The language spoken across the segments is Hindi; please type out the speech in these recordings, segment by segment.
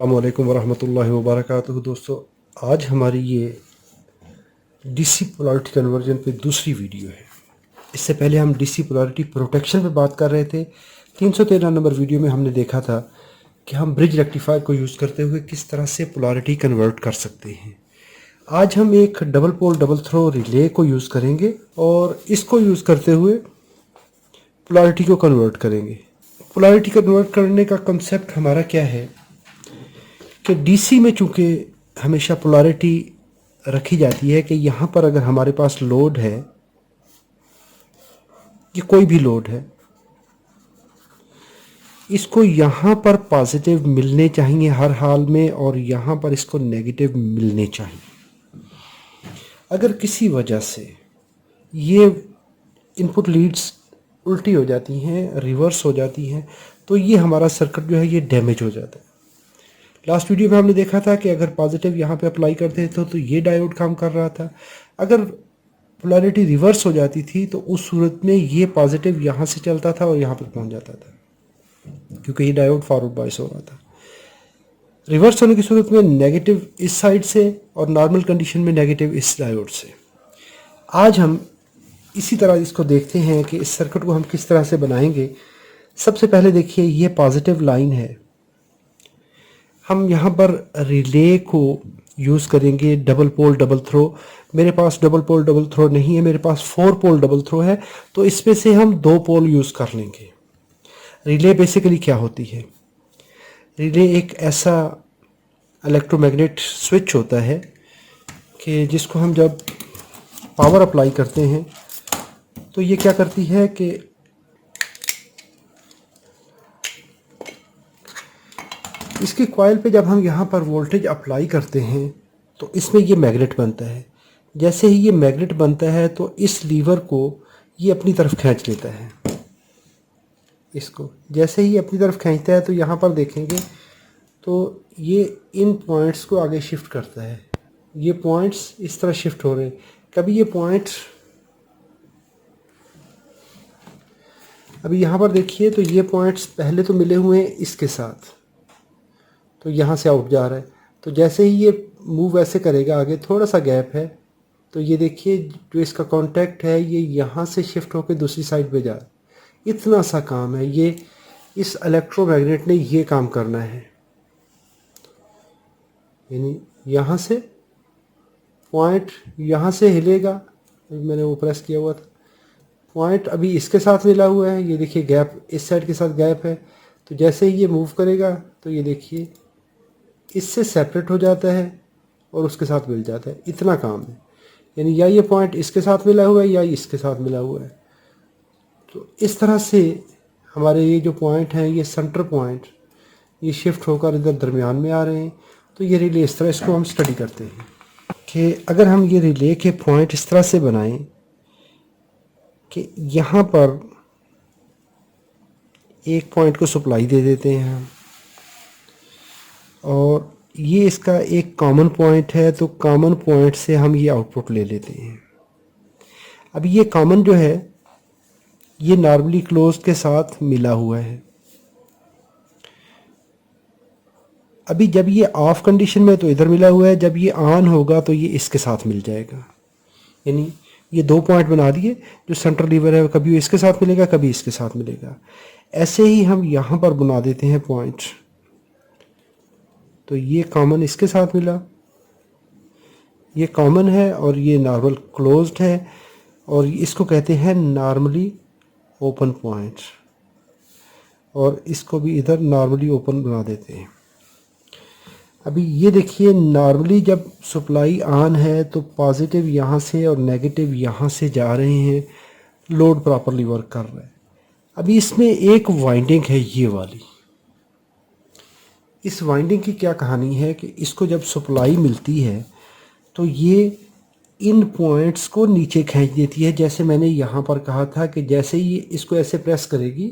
अस्सलामुअलैकुम वरहमतुल्लाहि वबरकातुहू। दोस्तों, आज हमारी ये डीसी पोलैरिटी कन्वर्जन पे दूसरी वीडियो है। इससे पहले हम डीसी पोलैरिटी प्रोटेक्शन पे बात कर रहे थे। 313 नंबर वीडियो में हमने देखा था कि हम ब्रिज रेक्टिफायर को यूज़ करते हुए किस तरह से पोलैरिटी कन्वर्ट कर सकते हैं। आज हम एक double pole double throw relay को यूज़ करेंगे और इसको यूज़ करते हुए पोलैरिटी को कन्वर्ट करेंगे। पोलैरिटी कन्वर्ट करने का कंसेप्ट हमारा क्या है कि डीसी में चूँकि हमेशा पोलैरिटी रखी जाती है कि यहाँ पर अगर हमारे पास लोड है, ये कोई भी लोड है, इसको यहाँ पर पॉजिटिव मिलने चाहिए हर हाल में और यहाँ पर इसको नेगेटिव मिलने चाहिए। अगर किसी वजह से ये इनपुट लीड्स उल्टी हो जाती हैं, रिवर्स हो जाती हैं, तो ये हमारा सर्किट जो है ये डैमेज हो जाता है। लास्ट वीडियो में हमने देखा था कि अगर पॉजिटिव यहाँ पे अप्लाई करते थे तो ये डायोड काम कर रहा था। अगर पोलैरिटी रिवर्स हो जाती थी तो उस सूरत में ये पॉजिटिव यहाँ से चलता था और यहाँ पर पहुँच जाता था, क्योंकि ये डायोड फॉरवर्ड बायस हो रहा था। रिवर्स होने की सूरत में नेगेटिव इस साइड से और नॉर्मल कंडीशन में नेगेटिव इस डायोड से। आज हम इसी तरह इसको देखते हैं कि इस सर्किट को हम किस तरह से बनाएंगे। सबसे पहले देखिए, ये पॉजिटिव लाइन है। हम यहाँ पर रिले को यूज़ करेंगे डबल पोल डबल थ्रो। मेरे पास डबल पोल डबल थ्रो नहीं है, मेरे पास 4 पोल डबल थ्रो है, तो इसमें से हम 2 पोल यूज़ कर लेंगे। रिले बेसिकली क्या होती है? रिले एक ऐसा इलेक्ट्रोमैग्नेट स्विच होता है कि जिसको हम जब पावर अप्लाई करते हैं तो ये क्या करती है कि इसकी कॉइल पे जब हम यहाँ पर वोल्टेज अप्लाई करते हैं तो इसमें ये मैग्नेट बनता है। जैसे ही ये मैग्नेट बनता है तो इस लीवर को ये अपनी तरफ खींच लेता है। इसको जैसे ही अपनी तरफ खींचता है तो यहाँ पर देखेंगे तो ये इन पॉइंट्स को आगे शिफ्ट करता है। ये पॉइंट्स इस तरह शिफ्ट हो रहे हैं। कभी ये पॉइंट, अभी यहाँ पर देखिए तो ये पॉइंट्स पहले तो मिले हुए हैं इसके साथ, तो यहाँ से आउट जा रहा है। तो जैसे ही ये मूव ऐसे करेगा, आगे थोड़ा सा गैप है, तो ये देखिए जो इसका कांटेक्ट है ये यहाँ से शिफ्ट होकर दूसरी साइड पे जा रहा है। इतना सा काम है, ये इस इलेक्ट्रोमैग्नेट ने ये काम करना है। यानी यहाँ से पॉइंट यहाँ से हिलेगा, मैंने वो प्रेस किया हुआ था, पॉइंट अभी इसके साथ मिला हुआ है, ये देखिए गैप इस साइड के साथ गैप है। तो जैसे ही ये मूव करेगा तो ये देखिए इससे सेपरेट हो जाता है और उसके साथ मिल जाता है। इतना काम है। यानी या ये पॉइंट इसके साथ मिला हुआ है या इसके साथ मिला हुआ है। तो इस तरह से हमारे ये जो पॉइंट हैं, ये सेंटर पॉइंट, ये शिफ्ट होकर इधर दरमियान में आ रहे हैं। तो ये रिले इस तरह, इसको हम स्टडी करते हैं कि अगर हम ये रिले के पॉइंट इस तरह से बनाएं कि यहाँ पर एक पॉइंट को सप्लाई दे देते हैं हम, और ये इसका एक कॉमन पॉइंट है, तो कॉमन पॉइंट से हम ये आउटपुट ले लेते हैं। अब ये कॉमन जो है ये नॉर्मली क्लोज के साथ मिला हुआ है। अभी जब ये ऑफ कंडीशन में तो इधर मिला हुआ है, जब ये ऑन होगा तो ये इसके साथ मिल जाएगा। यानी ये 2 पॉइंट बना दिए। जो सेंटर लीवर है कभी इसके साथ मिलेगा, कभी इसके साथ मिलेगा। ऐसे ही हम यहाँ पर बना देते हैं पॉइंट। तो ये कॉमन इसके साथ मिला, ये कॉमन है और ये नॉर्मल क्लोज्ड है, और इसको कहते हैं नॉर्मली ओपन पॉइंट, और इसको भी इधर नॉर्मली ओपन बना देते हैं। अभी ये देखिए, नॉर्मली जब सप्लाई ऑन है तो पॉजिटिव यहाँ से और नेगेटिव यहाँ से जा रहे हैं, लोड प्रॉपरली वर्क कर रहा है। अभी इसमें एक वाइंडिंग है ये वाली। इस वाइंडिंग की क्या कहानी है कि इसको जब सप्लाई मिलती है तो ये इन पॉइंट्स को नीचे खींच देती है। जैसे मैंने यहाँ पर कहा था कि जैसे ही इसको ऐसे प्रेस करेगी,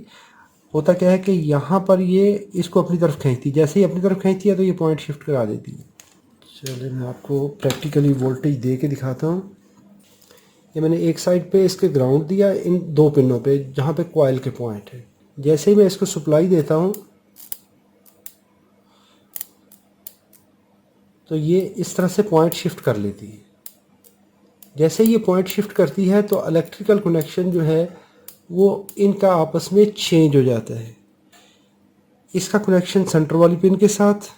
होता क्या है कि यहाँ पर ये इसको अपनी तरफ खींचती है। जैसे ही अपनी तरफ खींचती है तो ये पॉइंट शिफ्ट करा देती है। चलिए मैं आपको प्रैक्टिकली वोल्टेज दे के दिखाता हूँ। ये मैंने एक साइड पे इसके ग्राउंड दिया, इन 2 पिनों पे जहाँ पे कॉइल के पॉइंट है। जैसे ही मैं इसको सप्लाई देता हूँ तो ये इस तरह से पॉइंट शिफ्ट कर लेती है। जैसे ये पॉइंट शिफ्ट करती है तो इलेक्ट्रिकल कनेक्शन जो है वो इनका आपस में चेंज हो जाता है। इसका कनेक्शन सेंटर वाली पिन के साथ,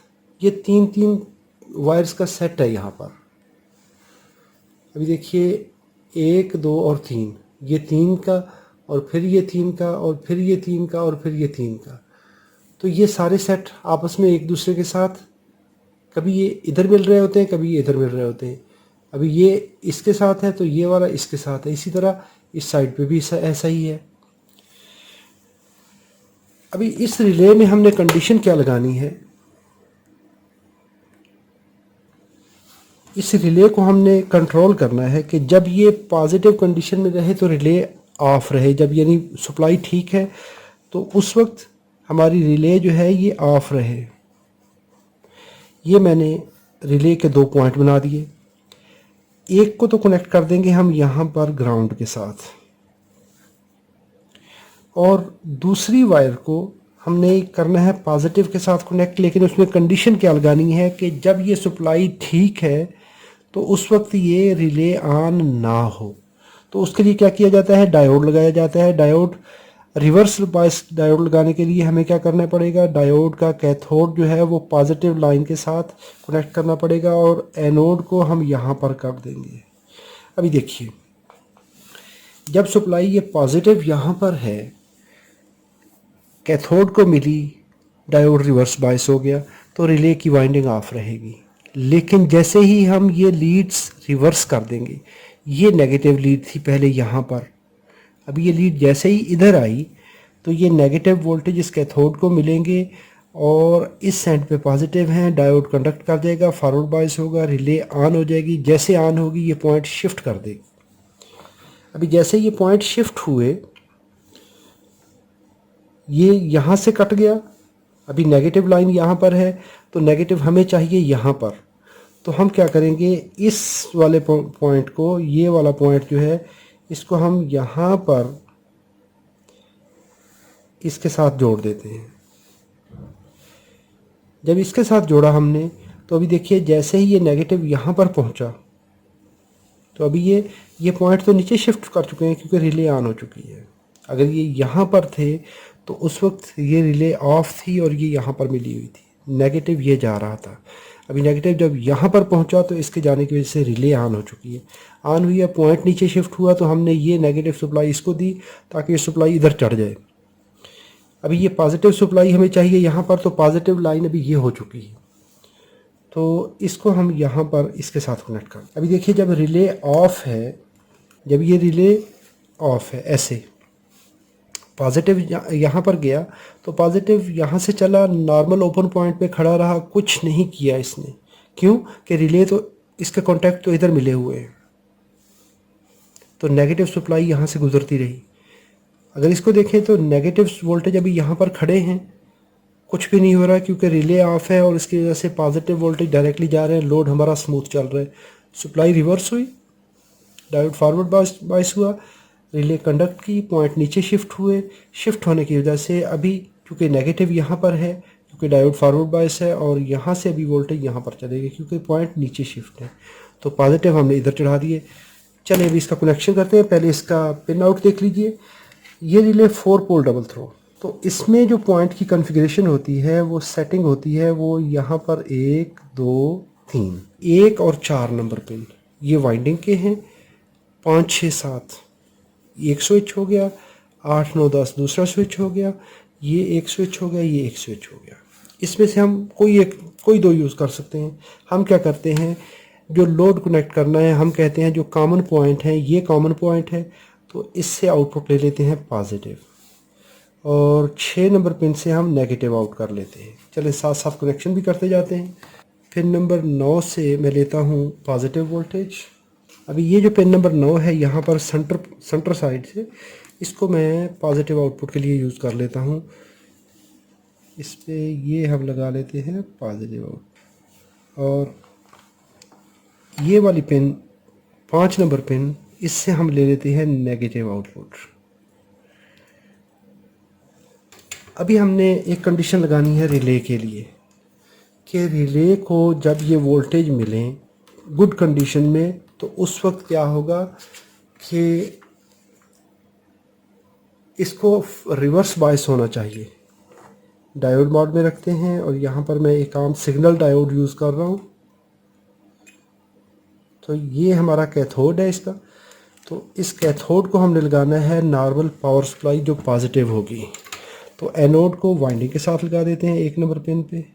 ये तीन तीन वायर्स का सेट है यहाँ पर। अभी देखिए 1 2 और 3, ये 3 का और फिर ये 3 का और फिर ये 3 का और फिर ये 3 का। तो ये सारे सेट आपस में एक दूसरे के साथ कभी ये इधर मिल रहे होते हैं, कभी ये इधर मिल रहे होते हैं। अभी ये इसके साथ है तो ये वाला इसके साथ है, इसी तरह इस साइड पे भी ऐसा ही है। अभी इस रिले में हमने कंडीशन क्या लगानी है, इस रिले को हमने कंट्रोल करना है कि जब ये पॉजिटिव कंडीशन में रहे तो रिले ऑफ रहे, जब यानी सप्लाई ठीक है तो उस वक्त हमारी रिले जो है ये ऑफ रहे। ये मैंने रिले के 2 पॉइंट बना दिए। एक को तो कनेक्ट कर देंगे हम यहाँ पर ग्राउंड के साथ, और दूसरी वायर को हमने करना है पॉजिटिव के साथ कनेक्ट, लेकिन उसमें कंडीशन क्या लगानी है कि जब ये सप्लाई ठीक है तो उस वक्त ये रिले ऑन ना हो। तो उसके लिए क्या किया जाता है, डायोड लगाया जाता है। डायोड रिवर्स बायस डायोड लगाने के लिए हमें क्या करना पड़ेगा, डायोड का कैथोड जो है वो पॉजिटिव लाइन के साथ कनेक्ट करना पड़ेगा और एनोड को हम यहाँ पर कर देंगे। अभी देखिए जब सप्लाई ये पॉजिटिव यहाँ पर है, कैथोड को मिली, डायोड रिवर्स बायस हो गया तो रिले की वाइंडिंग ऑफ रहेगी। लेकिन जैसे ही हम ये लीड्स रिवर्स कर देंगे, ये नेगेटिव लीड थी पहले यहाँ पर, अभी ये लीड जैसे ही इधर आई तो ये नेगेटिव वोल्टेज इस कैथोड को मिलेंगे और इस साइड पे पॉजिटिव हैं, डायोड कंडक्ट कर देगा, फॉरवर्ड बायस होगा, रिले ऑन हो जाएगी। जैसे ऑन होगी ये पॉइंट शिफ्ट कर देगी। अभी जैसे ये पॉइंट शिफ्ट हुए, ये यहाँ से कट गया, अभी नेगेटिव लाइन यहाँ पर है तो नेगेटिव हमें चाहिए यहाँ पर। तो हम क्या करेंगे, इस वाले पॉइंट को, ये वाला पॉइंट जो है इसको हम यहाँ पर इसके साथ जोड़ देते हैं। जब इसके साथ जोड़ा हमने तो अभी देखिए जैसे ही ये नेगेटिव यहाँ पर पहुँचा तो अभी ये पॉइंट तो नीचे शिफ्ट कर चुके हैं क्योंकि रिले ऑन हो चुकी है। अगर ये यहाँ पर थे तो उस वक्त ये रिले ऑफ थी और ये यहाँ पर मिली हुई थी, नेगेटिव ये जा रहा था। अभी नेगेटिव जब यहाँ पर पहुँचा तो इसके जाने की वजह से रिले ऑन हो चुकी है, ऑन हुई है, पॉइंट नीचे शिफ्ट हुआ तो हमने ये नेगेटिव सप्लाई इसको दी ताकि ये सप्लाई इधर चढ़ जाए। अभी ये पॉजिटिव सप्लाई हमें चाहिए यहाँ पर, तो पॉजिटिव लाइन अभी ये हो चुकी है तो इसको हम यहाँ पर इसके साथ कनेक्ट कर। अभी देखिए जब रिले ऑफ है, जब ये रिले ऑफ है, ऐसे पॉजिटिव यहाँ पर गया तो पॉजिटिव यहाँ से चला, नॉर्मल ओपन पॉइंट पे खड़ा रहा, कुछ नहीं किया इसने। क्यों कि रिले तो इसके कांटेक्ट तो इधर मिले हुए हैं, तो नेगेटिव सप्लाई यहाँ से गुजरती रही। अगर इसको देखें तो नेगेटिव वोल्टेज अभी यहाँ पर खड़े हैं, कुछ भी नहीं हो रहा क्योंकि रिले ऑफ है और इसकी वजह से पॉजिटिव वोल्टेज डायरेक्टली जा रहे हैं, लोड हमारा स्मूथ चल रहा है। सप्लाई रिवर्स हुई, डायोड फॉरवर्ड बायस हुआ, रिले कंडक्ट की, पॉइंट नीचे शिफ्ट हुए। शिफ्ट होने की वजह से अभी क्योंकि नेगेटिव यहाँ पर है, क्योंकि डायोड फॉरवर्ड बायस है, और यहाँ से अभी वोल्टेज यहाँ पर चलेगी क्योंकि पॉइंट नीचे शिफ्ट है, तो पॉजिटिव हमने इधर चढ़ा दिए। चलिए अभी इसका कनेक्शन करते हैं। पहले इसका पिन आउट देख लीजिए। ये रिले 4 पोल डबल थ्रो, तो इसमें जो पॉइंट की कॉन्फ़िगरेशन होती है वो सेटिंग होती है वो यहाँ पर 1 2 3, 1 और 4 नंबर पिन ये वाइंडिंग के हैं। 5 6 7 एक स्विच हो गया, 8 9 10 दूसरा स्विच हो गया, ये एक स्विच हो गया, ये एक स्विच हो गया। इसमें से हम कोई 2 यूज़ कर सकते हैं। हम क्या करते हैं, जो लोड कनेक्ट करना है हम कहते हैं जो कॉमन पॉइंट है, ये कॉमन पॉइंट है, तो इससे आउटपुट ले लेते हैं पॉजिटिव, और 6 नंबर पिन से हम नेगेटिव आउट कर लेते हैं। चलिए साथ साथ कनेक्शन भी करते जाते हैं। पिन नंबर 9 से मैं लेता हूँ पॉजिटिव वोल्टेज। अभी ये जो पिन नंबर 9 है यहाँ पर सेंटर साइड से, इसको मैं पॉजिटिव आउटपुट के लिए यूज़ कर लेता हूँ। इस पे ये हम लगा लेते हैं पॉजिटिव आउट, और ये वाली पिन 5 नंबर पिन, इससे हम ले लेते हैं नेगेटिव आउटपुट। अभी हमने एक कंडीशन लगानी है रिले के लिए कि रिले को जब ये वोल्टेज मिले गुड कंडीशन में तो उस वक्त क्या होगा कि इसको रिवर्स बायस होना चाहिए। डायोड मोड में रखते हैं और यहाँ पर मैं एक आम सिग्नल डायोड यूज़ कर रहा हूँ। तो ये हमारा कैथोड है इसका। तो इस कैथोड को हमने लगाना है नॉर्मल पावर सप्लाई जो पॉजिटिव होगी। तो एनोड को वाइंडिंग के साथ लगा देते हैं 1 नंबर पिन पे।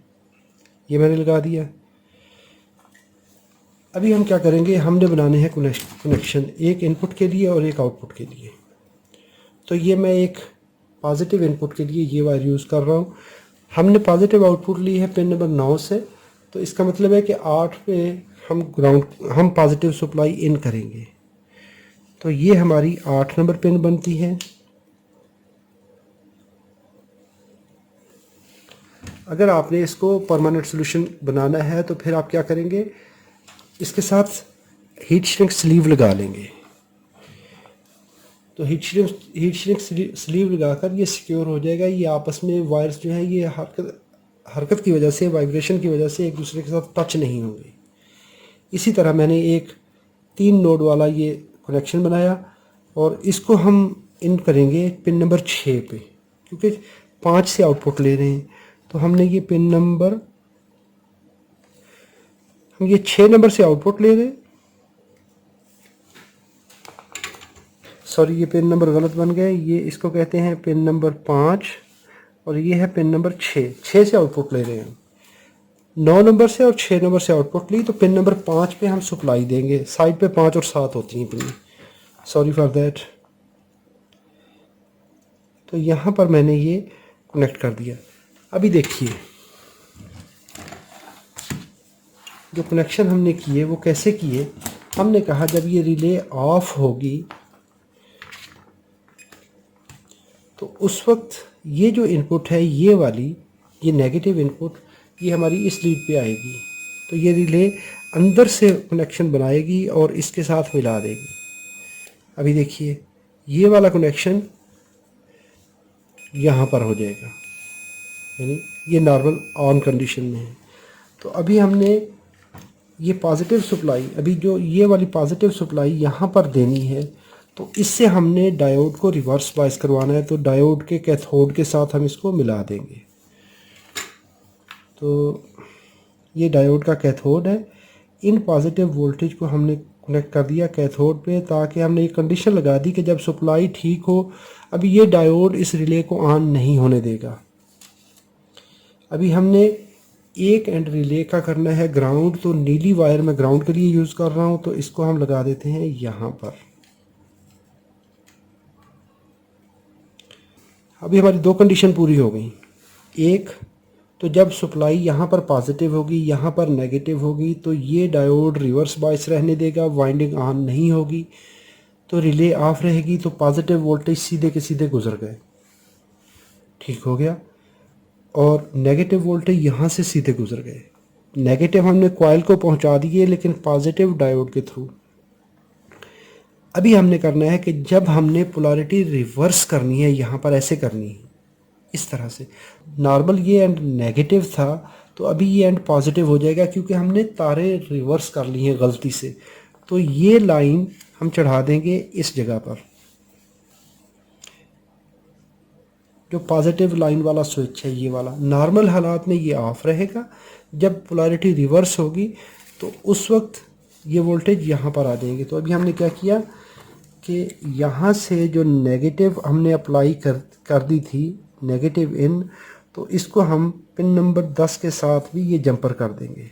ये मैंने लगा दिया। अभी हम क्या करेंगे, हमने बनाने हैं कनेक्शन, एक इनपुट के लिए और एक आउटपुट के लिए। तो ये मैं एक पॉजिटिव इनपुट के लिए ये वायर यूज़ कर रहा हूँ। हमने पॉजिटिव आउटपुट ली है पिन नंबर 9 से। तो इसका मतलब है कि 8 पे हम पॉजिटिव सप्लाई इन करेंगे। तो ये हमारी 8 नंबर पिन बनती है। अगर आपने इसको परमानेंट सोल्यूशन बनाना है तो फिर आप क्या करेंगे, इसके साथ हीट श्रिंक स्लीव लगा लेंगे। तो हीट श्रिंक स्लीव लगाकर ये सिक्योर हो जाएगा। ये आपस में वायर्स जो है ये हरकत की वजह से, वाइब्रेशन की वजह से एक दूसरे के साथ टच नहीं होंगे। इसी तरह मैंने एक 3 नोड वाला ये कनेक्शन बनाया और इसको हम इन करेंगे पिन नंबर 6 पे, क्योंकि 5 से आउटपुट ले रहे हैं। तो हमने ये पिन नंबर, हम ये 6 नंबर से आउटपुट ले रहे हैं। सॉरी, ये पिन नंबर गलत बन गए। ये इसको कहते हैं पिन नंबर 5 और ये है पिन नंबर 6 से आउटपुट ले रहे हैं। 9 नंबर से और 6 नंबर से आउटपुट ली तो पिन नंबर 5 पे हम सप्लाई देंगे। साइड पे 5 और 7 होती हैं पिन, सॉरी फॉर दैट। तो यहाँ पर मैंने ये कनेक्ट कर दिया। अभी देखिए जो कनेक्शन हमने किए वो कैसे किए। हमने कहा जब ये रिले ऑफ होगी तो उस वक्त ये जो इनपुट है ये वाली, ये नेगेटिव इनपुट, ये हमारी इस लीड पे आएगी। तो ये रिले अंदर से कनेक्शन बनाएगी और इसके साथ मिला देगी। अभी देखिए ये वाला कनेक्शन यहाँ पर हो जाएगा, यानी ये नॉर्मल ऑन कंडीशन में है। तो अभी हमने ये पॉजिटिव सप्लाई, अभी जो ये वाली पॉजिटिव सप्लाई यहाँ पर देनी है, तो इससे हमने डायोड को रिवर्स बायस करवाना है। तो डायोड के कैथोड के साथ हम इसको मिला देंगे। तो ये डायोड का कैथोड है। इन पॉजिटिव वोल्टेज को हमने कनेक्ट कर दिया कैथोड पे, ताकि हमने ये कंडीशन लगा दी कि जब सप्लाई ठीक हो, अभी ये डायोड इस रिले को ऑन नहीं होने देगा। अभी हमने एक एंड रिले का करना है ग्राउंड। तो नीली वायर मैं ग्राउंड के लिए यूज़ कर रहा हूँ। तो इसको हम लगा देते हैं यहाँ पर। अभी हमारी 2 कंडीशन पूरी हो गई। एक तो जब सप्लाई यहाँ पर पॉजिटिव होगी, यहाँ पर नेगेटिव होगी, तो ये डायोड रिवर्स बायस रहने देगा, वाइंडिंग ऑन नहीं होगी। तो रिले ऑफ रहेगी। तो पॉजिटिव वोल्टेज सीधे के सीधे गुजर गए, ठीक हो गया। और नेगेटिव वोल्टेज यहाँ से सीधे गुजर गए। नेगेटिव हमने कॉइल को पहुँचा दिए, लेकिन पॉजिटिव डायोड के थ्रू। अभी हमने करना है कि जब हमने पोलैरिटी रिवर्स करनी है, यहाँ पर ऐसे करनी है, इस तरह से। नॉर्मल ये एंड नेगेटिव था, तो अभी ये एंड पॉजिटिव हो जाएगा, क्योंकि हमने तारे रिवर्स कर ली हैं गलती से। तो ये लाइन हम चढ़ा देंगे इस जगह पर। जो पॉजिटिव लाइन वाला स्विच है ये वाला, नॉर्मल हालात में ये ऑफ रहेगा। जब पोलैरिटी रिवर्स होगी तो उस वक्त ये वोल्टेज यहाँ पर आ जाएंगे। तो अभी हमने क्या किया कि यहाँ से जो नेगेटिव हमने अप्लाई कर दी थी, नेगेटिव इन, तो इसको हम पिन नंबर 10 के साथ भी ये जंपर कर देंगे।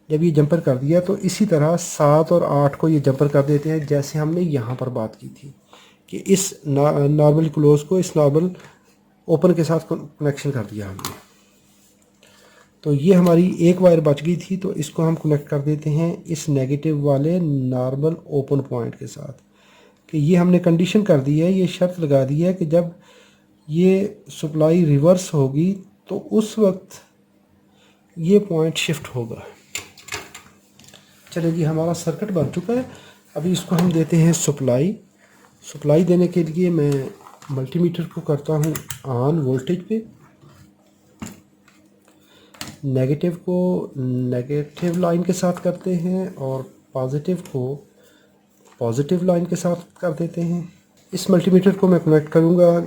जब ये जंपर कर दिया तो इसी तरह 7 और 8 को ये जंपर कर देते हैं, जैसे हमने यहाँ पर बात की थी कि इस नॉर्मल क्लोज को इस नॉर्मल ओपन के साथ कनेक्शन कर दिया हमने। तो ये हमारी एक वायर बच गई थी, तो इसको हम कनेक्ट कर देते हैं इस नेगेटिव वाले नॉर्मल ओपन पॉइंट के साथ। कि ये हमने कंडीशन कर दी है, ये शर्त लगा दी है कि जब ये सप्लाई रिवर्स होगी तो उस वक्त ये पॉइंट शिफ्ट होगा। चलिए जी, हमारा सर्किट बन चुका है। अभी इसको हम देते हैं सप्लाई देने के लिए मैं मल्टीमीटर को करता हूँ ऑन वोल्टेज पे। नेगेटिव को नेगेटिव लाइन के साथ करते हैं और पॉजिटिव को पॉजिटिव लाइन के साथ कर देते हैं। इस मल्टीमीटर को मैं कनेक्ट करूँगा,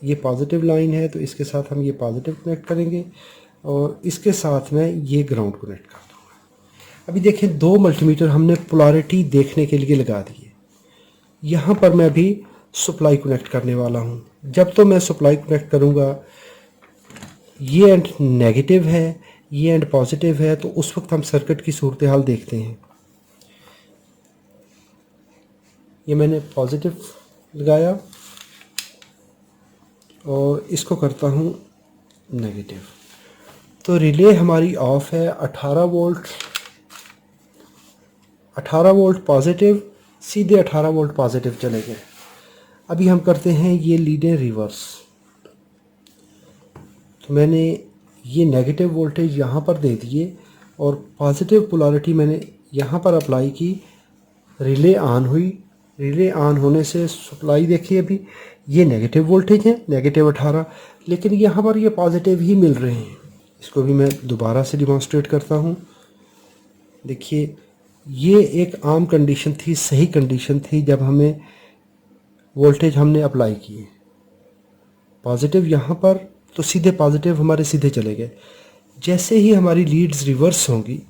ये पॉजिटिव लाइन है तो इसके साथ हम ये पॉजिटिव कनेक्ट करेंगे और इसके साथ मैं ये ग्राउंड कनेक्ट कर दूँगा। अभी देखें 2 मल्टीमीटर हमने पोलैरिटी देखने के लिए लगा दिए। यहाँ पर मैं अभी सप्लाई कनेक्ट करने वाला हूँ। जब तो मैं सप्लाई कनेक्ट करूँगा, ये एंड नेगेटिव है, ये एंड पॉजिटिव है, तो उस वक्त हम सर्किट की सूरत हाल देखते हैं। ये मैंने पॉजिटिव लगाया और इसको करता हूँ नेगेटिव, तो रिले हमारी ऑफ है। 18 वोल्ट पॉजिटिव, सीधे 18 वोल्ट पॉजिटिव चले गए। अभी हम करते हैं ये लीडें रिवर्स। तो मैंने ये नेगेटिव वोल्टेज यहाँ पर दे दिए और पॉजिटिव पोलैरिटी मैंने यहाँ पर अप्लाई की। रिले ऑन हुई, रिले ऑन होने से सप्लाई देखिए, अभी ये नेगेटिव वोल्टेज है, नेगेटिव 18, लेकिन यहाँ पर ये पॉजिटिव ही मिल रहे हैं। इसको भी मैं दोबारा से डिमॉन्स्ट्रेट करता हूँ। देखिए ये एक आम कंडीशन थी, सही कंडीशन थी जब हमें वोल्टेज हमने अप्लाई किए। पॉजिटिव यहाँ पर तो सीधे पॉजिटिव हमारे सीधे चले गए। जैसे ही हमारी लीड्स रिवर्स होंगी,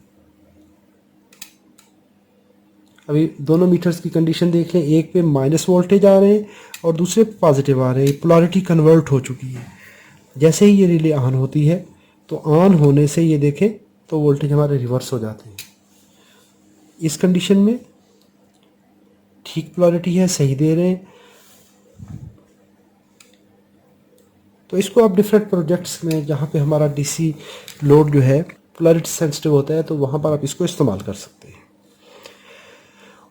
अभी दोनों मीटर्स की कंडीशन देख लें, एक पे माइनस वोल्टेज आ रहे हैं और दूसरे पे पॉजिटिव आ रहे हैं। पोलैरिटी कन्वर्ट हो चुकी है। जैसे ही ये रिले ऑन होती है तो ऑन होने से ये देखें तो वोल्टेज हमारे रिवर्स हो जाते हैं। इस कंडीशन में ठीक पोलैरिटी है, सही दे रहे हैं। तो इसको आप डिफरेंट प्रोजेक्ट्स में जहाँ पे हमारा डीसी लोड जो है पोलैरिटी सेंसिटिव होता है, तो वहाँ पर आप इसको इस्तेमाल कर सकते हैं।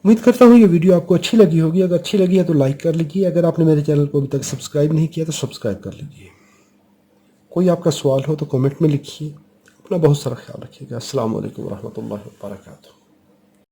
उम्मीद करता हूँ ये वीडियो आपको अच्छी लगी होगी। अगर अच्छी लगी है तो लाइक कर लीजिए। अगर आपने मेरे चैनल को अभी तक सब्सक्राइब नहीं किया तो सब्सक्राइब कर लीजिए। कोई आपका सवाल हो तो कमेंट में लिखिए। अपना बहुत सारा ख्याल रखिएगा। अस्सलाम वालेकुम रहमतुल्लाहि व बरकातुहू।